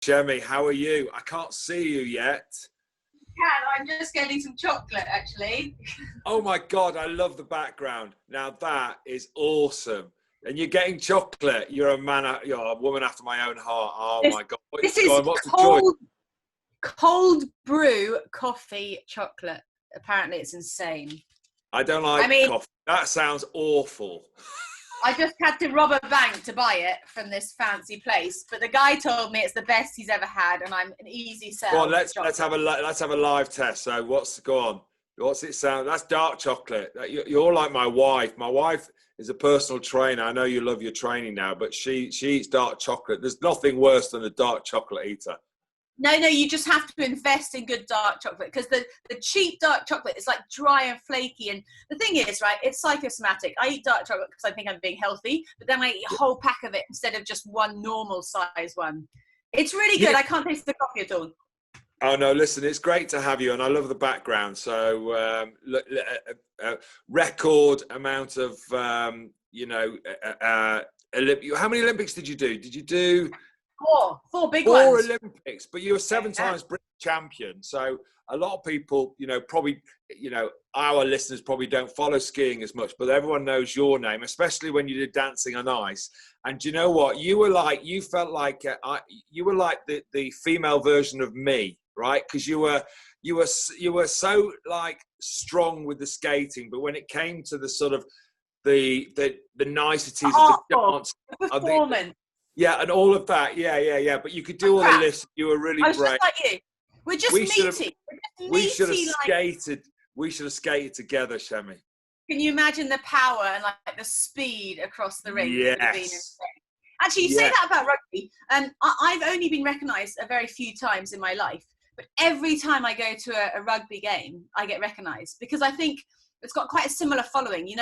Chemmy, how are you? I can't see you yet. I'm just getting some chocolate, actually. Oh my God, I love the background. Now that is awesome. And you're getting chocolate. You're a woman after my own heart. Oh my God. This is what's the choice? cold brew coffee chocolate. Apparently, it's insane. I don't like coffee. That sounds awful. I just had to rob a bank to buy it from this fancy place, but the guy told me it's the best he's ever had, and I'm an easy sell. Go on, let's have a live test. So what's it sound? That's dark chocolate. You're like my wife. My wife is a personal trainer. I know you love your training now, but she eats dark chocolate. There's nothing worse than a dark chocolate eater. No, you just have to invest in good dark chocolate, because the cheap dark chocolate is like dry and flaky. And the thing is, right, it's psychosomatic. I eat dark chocolate because I think I'm being healthy, but then I eat a whole pack of it instead of just one normal size one. It's really good. I can't taste the coffee at all. Oh no, listen, it's great to have you, and I love the background. So record amount of how many Olympics did you do? Did you do four big ones? 4 Olympics, but you were 7 times British champion. So a lot of people, probably, our listeners probably don't follow skiing as much, but everyone knows your name, especially when you did dancing on ice. And you know what? You felt like the female version of me, right? Because you were so like strong with the skating, but when it came to the sort of the niceties of the dance, performance. Yeah, and all of that. Yeah. But you could do all the lifts. You were really brave. Just like you. We're just meaty. We should have skated. We should have skated together, Chemmy. Can you imagine the power and like the speed across the ring? Yes. Actually, you say that about rugby. I've only been recognised a very few times in my life, but every time I go to a rugby game, I get recognised, because I think it's got quite a similar following.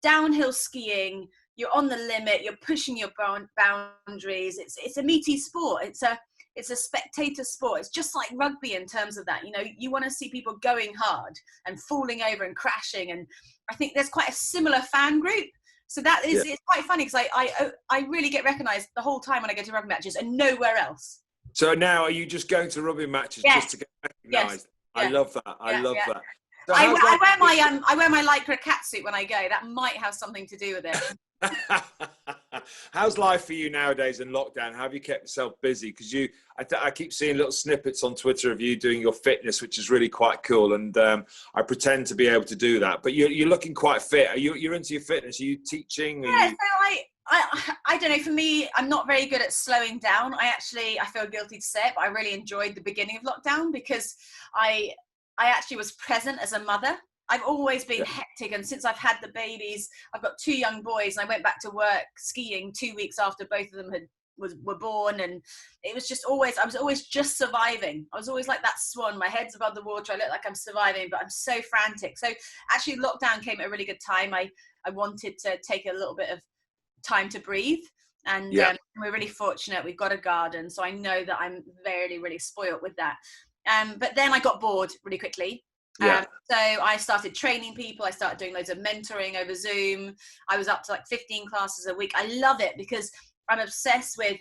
Downhill skiing. You're on the limit. You're pushing your boundaries. It's a meaty sport. It's a spectator sport. It's just like rugby in terms of that. You want to see people going hard and falling over and crashing. And I think there's quite a similar fan group. So that is it's quite funny, because I really get recognised the whole time when I go to rugby matches and nowhere else. So now are you just going to rugby matches just to get recognised? Yes. I love that. I love that. So I wear my lycra catsuit when I go. That might have something to do with it. How's life for you nowadays in lockdown? How have you kept yourself busy? Because I keep seeing little snippets on Twitter of you doing your fitness, which is really quite cool. And I pretend to be able to do that. But you're looking quite fit. You're into your fitness? Are you teaching? So I don't know. For me, I'm not very good at slowing down. I feel guilty to say it, but I really enjoyed the beginning of lockdown, because I actually was present as a mother. I've always been hectic, and since I've had the babies, I've got 2 young boys, and I went back to work skiing 2 weeks after both of them were born, and it was just I was always just surviving. I was always like that swan. My head's above the water. I look like I'm surviving, but I'm so frantic. So actually, lockdown came at a really good time. I wanted to take a little bit of time to breathe, and we're really fortunate. We've got a garden, so I know that I'm very, really spoiled with that. But then I got bored really quickly. So I started training people. I started doing loads of mentoring over Zoom. I was up to like 15 classes a week. I love it, because I'm obsessed with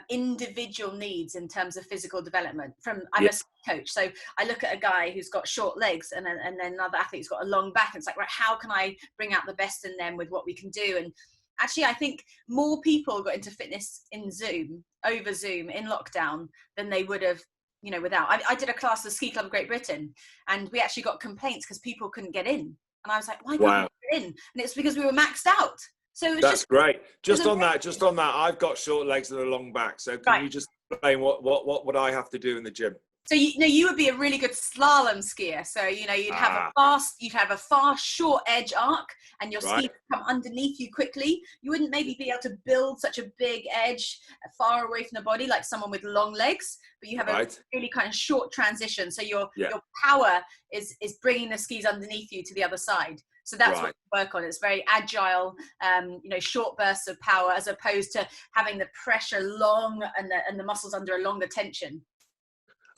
individual needs in terms of physical development. I'm a coach, so I look at a guy who's got short legs and then another athlete who's got a long back, and it's like, right, how can I bring out the best in them with what we can do? And actually, I think more people got into fitness over Zoom in lockdown than they would have without. I did a class at the Ski Club of Great Britain, and we actually got complaints because people couldn't get in. And I was like, why can't we get in? And it's because we were maxed out. So that's great. Just on that, I've got short legs and a long back. So can you just explain what would I have to do in the gym? So you would be a really good slalom skier. So you'd have a fast short edge arc, and your ski would come underneath you quickly. You wouldn't maybe be able to build such a big edge far away from the body like someone with long legs, but you have a really kind of short transition. So your power is bringing the skis underneath you to the other side. So that's what we work on. It's very agile, short bursts of power, as opposed to having the pressure long and the muscles under a longer tension.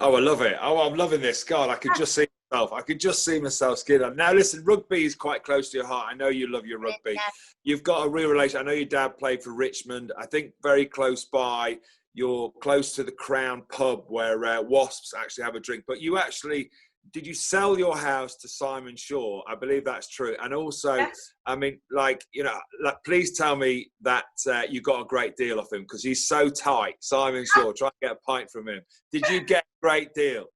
Oh, I love it. Oh, I'm loving this. God, I could just see myself. I could just see myself skiing on. Now, listen, rugby is quite close to your heart. I know you love your rugby. Yeah. You've got a real relation. I know your dad played for Richmond. I think very close by. you're close to the Crown pub where Wasps actually have a drink. But you actually, did you sell your house to Simon Shaw? I believe that's true. And also, Yes. I mean, like, you know, like, please tell me that you got a great deal off him, because he's so tight. Simon Shaw, try and get a pint from him. Did you get a great deal?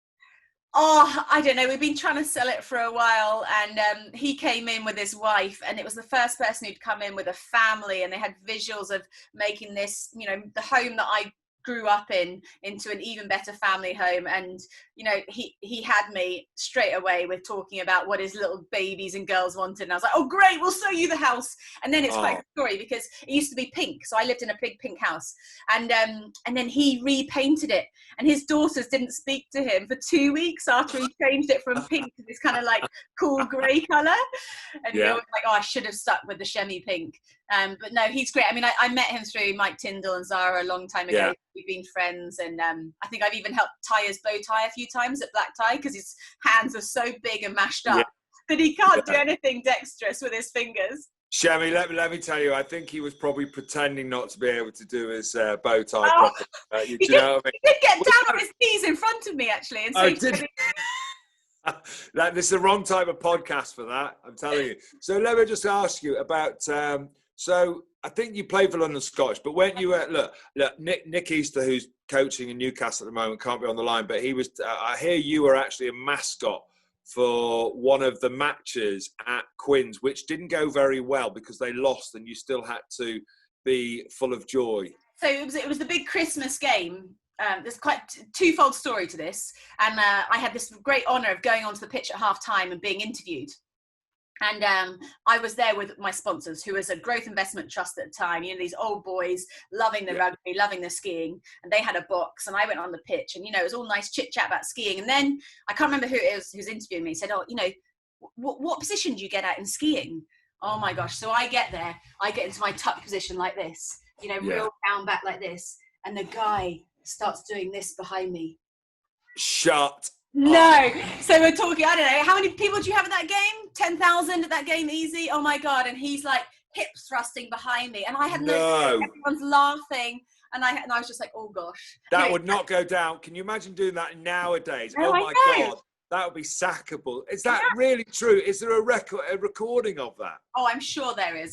Oh, I don't know. We've been trying to sell it for a while, and he came in with his wife, and it was the first person who'd come in with a family, and they had visuals of making this, you know, the home that I grew up in into an even better family home. And you know, he had me straight away with talking about what his little babies and girls wanted, and I was like, oh great, we'll show you the house. And then it's quite a story, because it used to be pink, so I lived in a big pink house, and then he repainted it, and his daughters didn't speak to him for 2 weeks after he changed it from pink to this kind of like cool grey colour. And they were like, oh, I should have stuck with the Chemmy pink. But no, he's great. I mean, I met him through Mike Tyndall and Zara a long time ago. We've been friends, and I think I've even helped tie his bow tie a few times at black tie, because his hands are so big and mashed up that he can't do anything dexterous with his fingers. Chemmy, let me tell you, I think he was probably pretending not to be able to do his bow tie properly. He did get down on his knees in front of me, actually, and say, this is the wrong type of podcast for that, I'm telling you. So let me just ask you about, so I think you played for London Scottish, but when you look, Nick Easter, who's coaching in Newcastle at the moment, can't be on the line, but he was, I hear you were actually a mascot for one of the matches at Quins, which didn't go very well because they lost, and you still had to be full of joy. So it was the big Christmas game. There's quite twofold story to this, and I had this great honour of going onto the pitch at half time and being interviewed. And I was there with my sponsors, who was a growth investment trust at the time, you know, these old boys loving the rugby, loving the skiing, and they had a box, and I went on the pitch, and, you know, it was all nice chit chat about skiing. And then I can't remember who it was who's interviewing me, said, oh, you know, what position do you get at in skiing? Oh my gosh. So I get there, I get into my tuck position like this, you know, real down back like this, and the guy starts doing this behind me. Shut No. So we're talking, I don't know, how many people do you have at that game? 10,000 at that game, easy? Oh my God. And he's like hip thrusting behind me. And I had no, everyone's laughing. And I was just like, oh gosh. That would not go down. Can you imagine doing that nowadays? No, oh my God. That would be sackable. Is that really true? Is there a recording of that? Oh, I'm sure there is.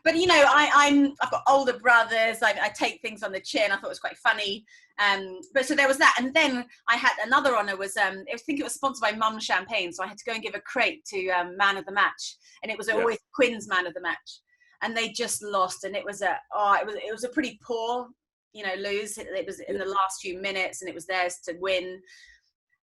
But, you know, I've got older brothers. I take things on the chin. I thought it was quite funny. But so there was that. And then I had another honour was, I think it was sponsored by Mum Champagne. So I had to go and give a crate to Man of the Match. And it was always Quinn's Man of the Match. And they just lost. And it was a pretty poor, you know, lose. It was in the last few minutes, and it was theirs to win.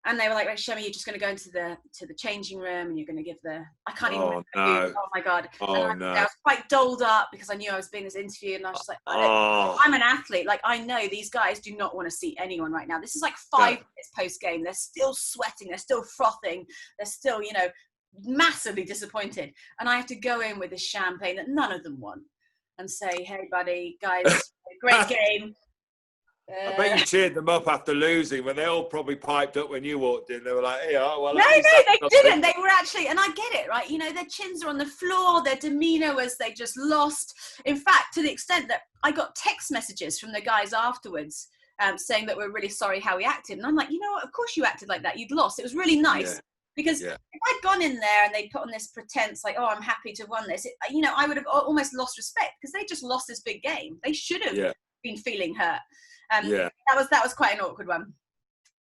And they were like, right, Chemmy, you're just going to go into the changing room, and you're going to give I can't even remember who. Oh my God. I was quite dolled up because I knew I was being this interview, and I was just like, I'm an athlete. Like, I know these guys do not want to see anyone right now. This is like 5 minutes post-game. They're still sweating. They're still frothing. They're still, you know, massively disappointed. And I have to go in with this champagne that none of them want and say, hey, buddy, guys, great game. I bet you cheered them up after losing, when they all probably piped up when you walked in. They were like, hey, well, no, they didn't. They were actually, and I get it, right? You know, their chins are on the floor. Their demeanour was they just lost. In fact, to the extent that I got text messages from the guys afterwards saying that we're really sorry how we acted. And I'm like, you know what? Of course you acted like that. You'd lost. It was really nice. Because if I'd gone in there and they put on this pretense, like, oh, I'm happy to have won this, you know, I would have almost lost respect, because they just lost this big game. They should have been feeling hurt. That was quite an awkward one.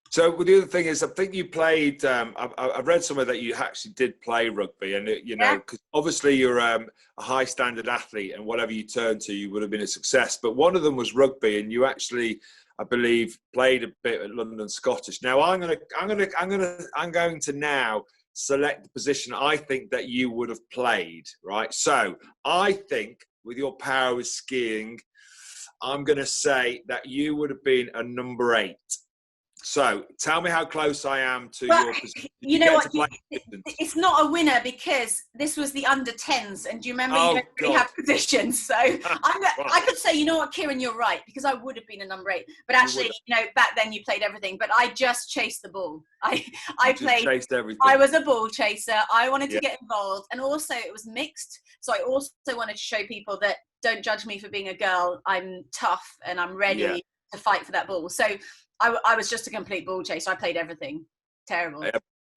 So the other thing is, I think you played. I've read somewhere that you actually did play rugby, and you know, because obviously you're a high standard athlete, and whatever you turn to, you would have been a success. But one of them was rugby, and you actually, I believe, played a bit at London Scottish. Now I'm going to now select the position I think that you would have played. Right. So I think, with your power with skiing, I'm going to say that you would have been a number 8. So tell me how close I am to your position. You know what? It's not a winner, because this was the under 10s, and do you remember you don't really have positions? So I could say, you know what, Kyran, you're right, because I would have been a number 8. But actually, you know, back then you played everything. But I just chased the ball. I chased everything. I was a ball chaser. I wanted to get involved, and also it was mixed. So I also wanted to show people that don't judge me for being a girl. I'm tough and I'm ready. to fight for that ball. So I was just a complete ball chaser. I played everything. Terrible.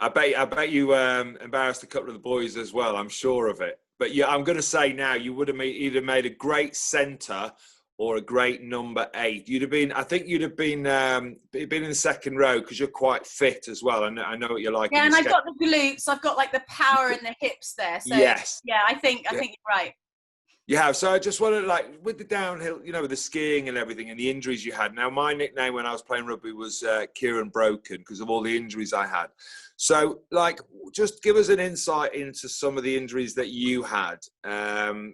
I bet you embarrassed a couple of the boys as well. I'm sure of it. But yeah, I'm going to say now, you would have either made a great centre or a great number 8. I think you'd have been in the second row because you're quite fit as well. I know what you're like. Yeah, and I've got the glutes. I've got like the power in the hips there. So yes. Yeah, I think you're right. You have. So I just wanted, like, with the downhill, with the skiing and everything and the injuries you had. Now, my nickname when I was playing rugby was Kyran Bracken because of all the injuries I had. So, like, just give us an insight into some of the injuries that you had,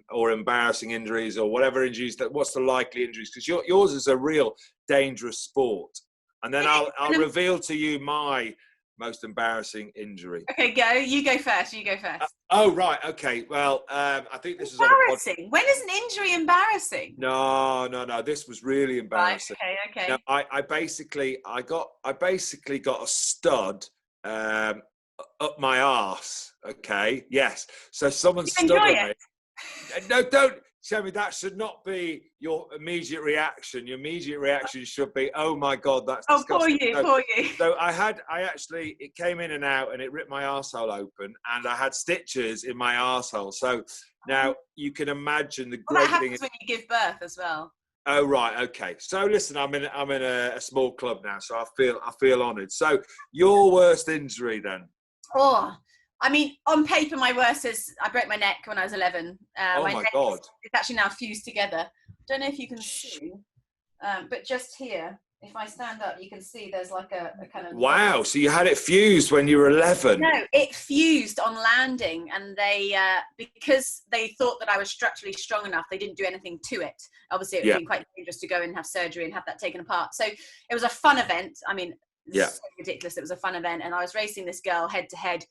or embarrassing injuries or whatever injuries. What's the likely injuries? Because yours is a real dangerous sport. And then I'll reveal to you my most embarrassing injury. Okay, go. You go first. Oh, right. Okay. Well, I think this is embarrassing. When is an injury embarrassing? No. This was really embarrassing. Right, okay. No, I basically got a stud up my arse. Okay. Yes. So someone stood on me. No, don't. Chemmy, that should not be your immediate reaction. Your immediate reaction should be, "Oh my God, that's disgusting." Poor you. So it came in and out, and it ripped my arsehole open, and I had stitches in my arsehole. So now you can imagine the great that thing. happens when you give birth as well. Oh right, okay. So listen, I'm in a small club now, so I feel honoured. So your worst injury then? Oh. I mean, on paper, my worst is I broke my neck when I was 11. Oh my God! It's actually now fused together. Don't know if you can see, but just here, if I stand up, you can see there's like a kind of... Wow, so you had it fused when you were 11? No, it fused on landing, and they, because they thought that I was structurally strong enough, they didn't do anything to it. Obviously, it would have been quite dangerous to go and have surgery and have that taken apart. So it was a fun event. I mean, so ridiculous. It was a fun event, and I was racing this girl head to head.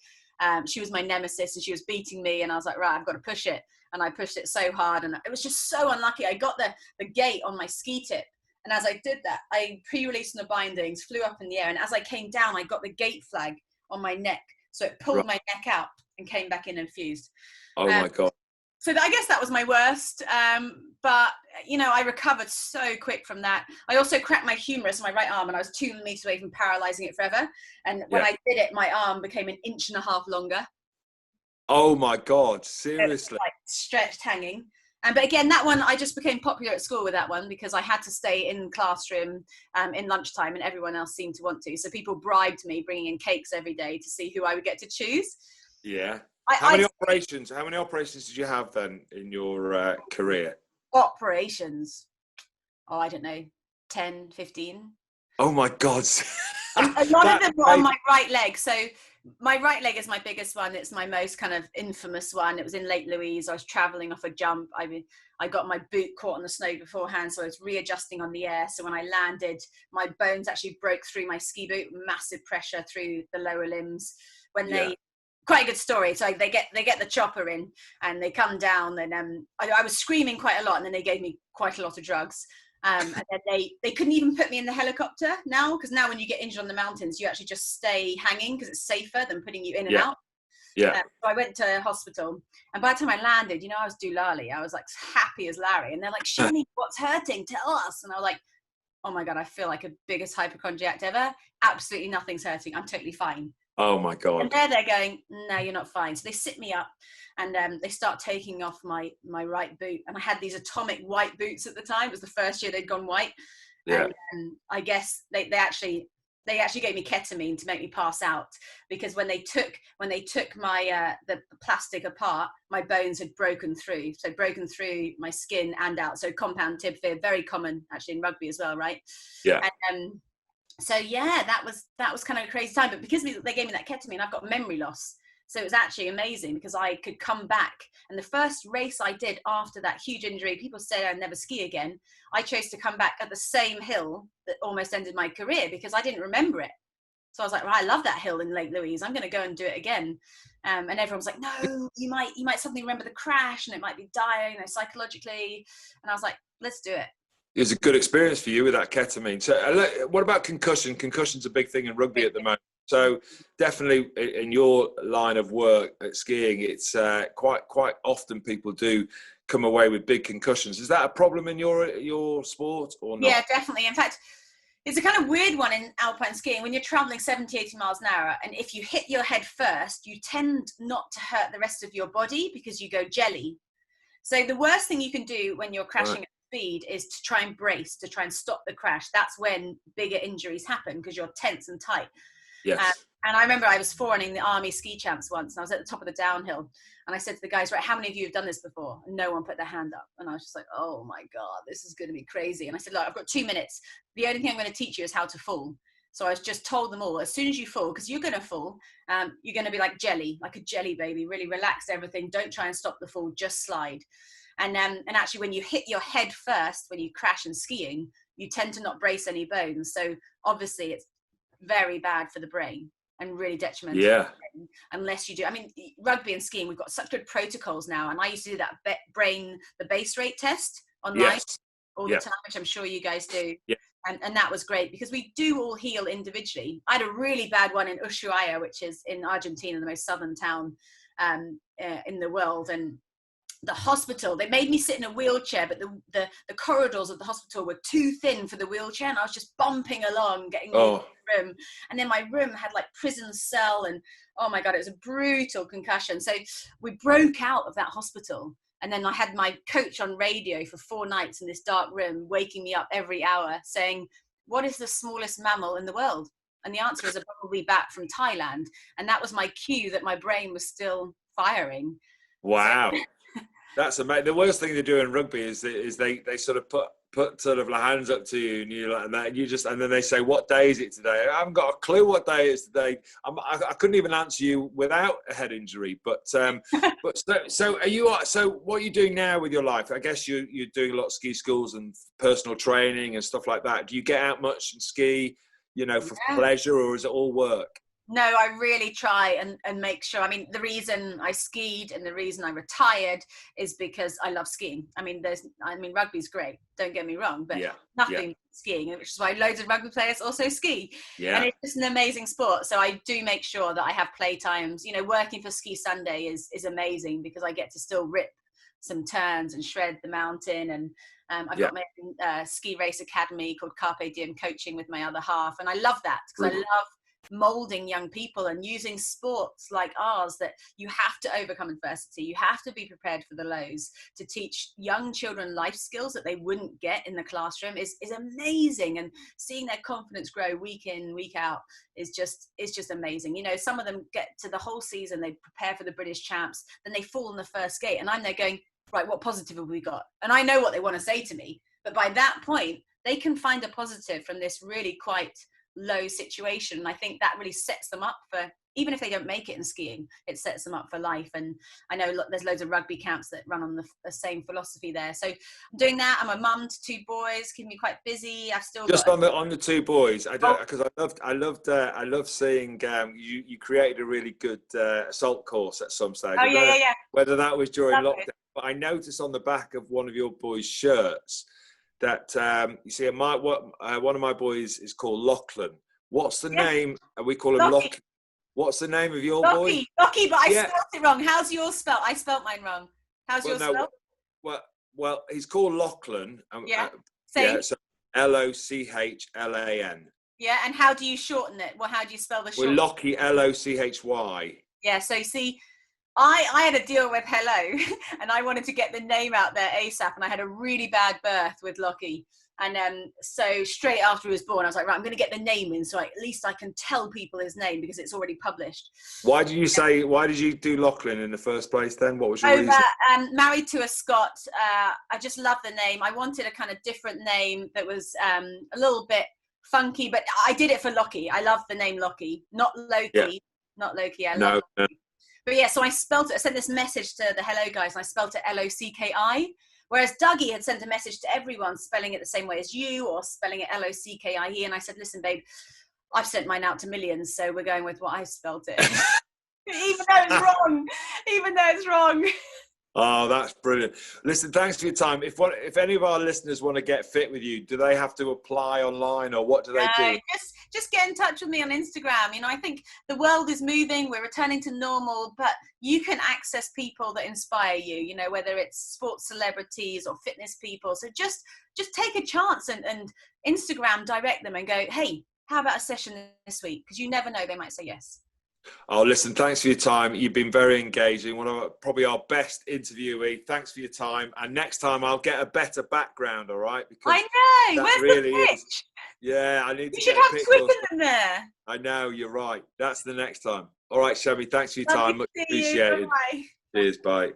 She was my nemesis and she was beating me, and I was like, right, I've got to push it. And I pushed it so hard, and it was just so unlucky. I got the gate on my ski tip, and as I did that, I pre-released the bindings, flew up in the air, and as I came down, I got the gate flag on my neck. So it pulled my neck out and came back in and fused. Oh my God. So I guess that was my worst. But, I recovered so quick from that. I also cracked my humerus on my right arm, and I was 2 meters away from paralyzing it forever. And when I did it, my arm became 1.5 inches longer. Oh my God, seriously? Like stretched, hanging. But again, that one, I just became popular at school with that one because I had to stay in classroom in lunchtime, and everyone else seemed to want to. So people bribed me, bringing in cakes every day to see who I would get to choose. Yeah. How many operations did you have then in your career? Operations? Oh, I don't know, 10, 15. Oh my God. A lot of them were on my right leg. So my right leg is my biggest one. It's my most kind of infamous one. It was in Lake Louise. I was traveling off a jump. I got my boot caught on the snow beforehand, so I was readjusting on the air. So when I landed, my bones actually broke through my ski boot, massive pressure through the lower limbs. Quite a good story. So they get the chopper in and they come down, and I was screaming quite a lot, and then they gave me quite a lot of drugs. And then they couldn't even put me in the helicopter now, because now when you get injured on the mountains, you actually just stay hanging because it's safer than putting you in and out. Yeah. So I went to hospital, and by the time I landed, I was doolally. I was like happy as Larry, and they're like, "Chemmy, what's hurting? Tell us." And I was like, "Oh my God, I feel like a biggest hypochondriac ever. Absolutely nothing's hurting. I'm totally fine." Oh my God. And they're going, "No, you're not fine." So they sit me up, and they start taking off my right boot. And I had these atomic white boots at the time. It was the first year they'd gone white. Yeah. And I guess they actually gave me ketamine to make me pass out, because when they took my the plastic apart, my bones had broken through my skin and out. So compound tib fear, very common actually in rugby as well, right? Yeah. And so yeah, that was kind of a crazy time. But because they gave me that ketamine, I've got memory loss. So it was actually amazing because I could come back. And the first race I did after that huge injury, people said I'd never ski again. I chose to come back at the same hill that almost ended my career because I didn't remember it. So I was like, right, I love that hill in Lake Louise. I'm going to go and do it again. And everyone was like, no, you might suddenly remember the crash and it might be dire, psychologically. And I was like, let's do it. It was a good experience for you with that ketamine. So what about concussion? Concussion's a big thing in rugby at the moment. So definitely in your line of work at skiing, it's quite often people do come away with big concussions. Is that a problem in your sport or not? Yeah, definitely. In fact, it's a kind of weird one in alpine skiing when you're traveling 70, 80 miles an hour. And if you hit your head first, you tend not to hurt the rest of your body because you go jelly. So the worst thing you can do when you're crashing at speed is to try and brace, to try and stop the crash. That's when bigger injuries happen because you're tense and tight. Yes. And I remember I was forerunning the Army ski champs once, and I was at the top of the downhill, and I said to the guys, right, how many of you have done this before? And no one put their hand up. And I was just like, oh my God, this is going to be crazy. And I said, look, I've got 2 minutes. The only thing I'm going to teach you is how to fall. So I just told them all, as soon as you fall, because you're going to fall, you're going to be like jelly, like a jelly baby, really relax everything. Don't try and stop the fall, just slide. And actually when you hit your head first, when you crash in skiing, you tend to not brace any bones. So obviously it's very bad for the brain and really detrimental. Yeah. Unless you do, I mean, rugby and skiing, we've got such good protocols now. And I used to do that the base rate test online all the time, which I'm sure you guys do. Yeah. And that was great because we do all heal individually. I had a really bad one in Ushuaia, which is in Argentina, the most southern town in the world. And the hospital, they made me sit in a wheelchair, but the corridors of the hospital were too thin for the wheelchair, and I was just bumping along, getting into the room. And then my room had like prison cell, and oh my God, it was a brutal concussion. So we broke out of that hospital. And then I had my coach on radio for 4 nights in this dark room, waking me up every hour saying, what is the smallest mammal in the world? And the answer is a bumblebee bat from Thailand. And that was my cue that my brain was still firing. Wow. That's amazing. The worst thing they do in rugby is they sort of put sort of their hands up to you, and you like that, and you just, and then they say, "What day is it today?" I haven't got a clue what day it is today. I couldn't even answer you without a head injury. But so are you? So what are you doing now with your life? I guess you're doing a lot of ski schools and personal training and stuff like that. Do you get out much and ski, for pleasure, or is it all work? No, I really try and make sure. I mean, the reason I skied and the reason I retired is because I love skiing. I mean, rugby's great. Don't get me wrong, but nothing skiing, which is why loads of rugby players also ski. Yeah. And it's just an amazing sport. So I do make sure that I have play times. Working for Ski Sunday is amazing because I get to still rip some turns and shred the mountain. And I've got my own, ski race academy called Carpe Diem Coaching with my other half. And I love that because I love molding young people and using sports like ours that you have to overcome adversity. You have to be prepared for the lows to teach young children life skills that they wouldn't get in the classroom is amazing. And seeing their confidence grow week in, week out is just amazing. Some of them get to the whole season, they prepare for the British champs, then they fall in the first gate, and I'm there going, right, what positive have we got? And I know what they want to say to me, but by that point they can find a positive from this really quite low situation. And I think that really sets them up for, even if they don't make it in skiing, it sets them up for life. And I know there's loads of rugby camps that run on the same philosophy there. So I'm doing that. I'm a mum to 2 boys, keeping me quite busy. I've still just on the 2 boys. I don't, because I loved seeing you created a really good assault course at some stage. Yeah. Whether that was during lockdown, but I noticed on the back of one of your boys' shirts that you see, one of my boys is called Lachlan. What's the name? We call him Lockie. What's the name of your boy? Lockie, but I spelled it wrong. How's yours spelled? I spelled mine wrong. How's yours spelled? Well, he's called Lachlan. Same. So Lochlan. Yeah, and how do you shorten it? Well, how do you spell the short? Well, Lockie, Lochy. Yeah, so see, I had a deal with Hello, and I wanted to get the name out there ASAP, and I had a really bad birth with Lockie. And so straight after he was born, I was like, right, I'm going to get the name in, so at least I can tell people his name because it's already published. Why did you do Lachlan in the first place then? What was your reason? Married to a Scot. I just love the name. I wanted a kind of different name that was a little bit funky, but I did it for Lockie. I love the name Lockie, not Loki. Yeah. Not Loki. I love Lockie. But yeah, so I spelt it. I sent this message to the Hello guys, and I spelt it Locki. Whereas Dougie had sent a message to everyone spelling it the same way as you, or spelling it Lockie. And I said, listen, babe, I've sent mine out to millions, so we're going with what I spelt it. Even though it's wrong. Oh, that's brilliant. Listen, thanks for your time. If any of our listeners want to get fit with you, do they have to apply online, or what do they do? Just get in touch with me on Instagram. You know, I think the world is moving, we're returning to normal, but you can access people that inspire you, you know, whether it's sports celebrities or fitness people. So just take a chance and Instagram direct them and go, hey, how about a session this week? Because you never know, they might say yes. Oh, listen, thanks for your time. You've been very engaging. One of probably our best interviewee. Thanks for your time. And next time I'll get a better background, all right? Because I know. that Where's really the pitch? is. Yeah, I need to You should get a have pitch. Twickenham there. I know, you're right. That's the next time. All right, Chemmy, thanks for your Lovely time. to Much see you. appreciated. Bye-bye. Cheers, bye.